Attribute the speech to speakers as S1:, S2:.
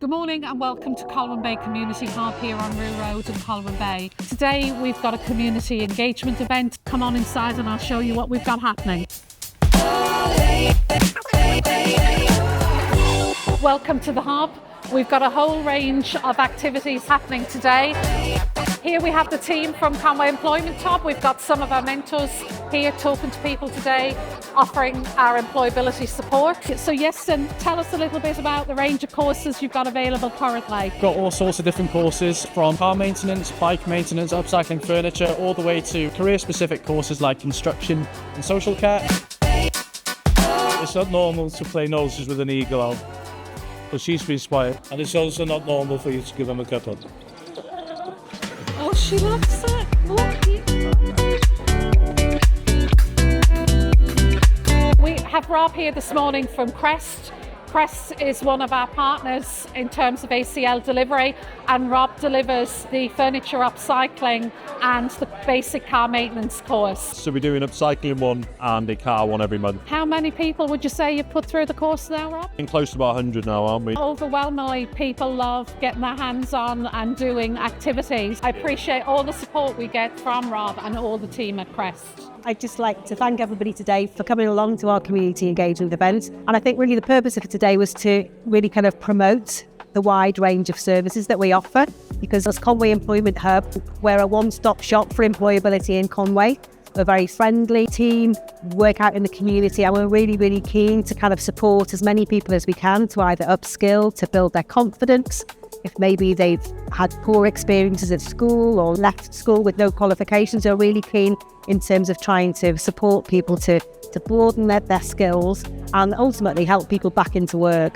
S1: Good morning and welcome to Colwyn Bay Community Hub here on Rue Road in Colwyn Bay. Today we've got a community engagement event. Come on inside and I'll show you what we've got happening. Welcome to the Hub. We've got a whole range of activities happening today. Here we have the team from Conway Employment Hub. We've got some of our mentors here talking to people today, offering our employability support. So Iestyn, tell us a little bit about the range of courses you've got available currently.
S2: Got all sorts of different courses from car maintenance, bike maintenance, upcycling furniture, all the way to career-specific courses like construction and social care.
S3: It's not normal to play noses with an eagle out, but she's been quiet. And it's also not normal for you to give him a cut on.
S1: Oh, she loves it. Look. We have Rob here this morning from Crest. Crest is one of our partners in terms of ACL delivery, and Rob delivers the furniture upcycling and the basic car maintenance course.
S4: So we're doing upcycling one and a car one every month.
S1: How many people would you say you've put through the course now, Rob?
S4: We're close to about 100 now, aren't we?
S1: Overwhelmingly, people love getting their hands on and doing activities. I appreciate all the support we get from Rob and all the team at Crest.
S5: I'd just like to thank everybody today for coming along to our community engagement event. And I think really the purpose of it today was to really kind of promote the wide range of services that we offer, because as Conway Employment Hub, we're a one-stop shop for employability in Conway. We're a very friendly team, work out in the community, and we're really keen to kind of support as many people as we can to either upskill, to build their confidence. If maybe they've had poor experiences at school or left school with no qualifications, we're really keen in terms of trying to support people to broaden their skills and ultimately help people back into work.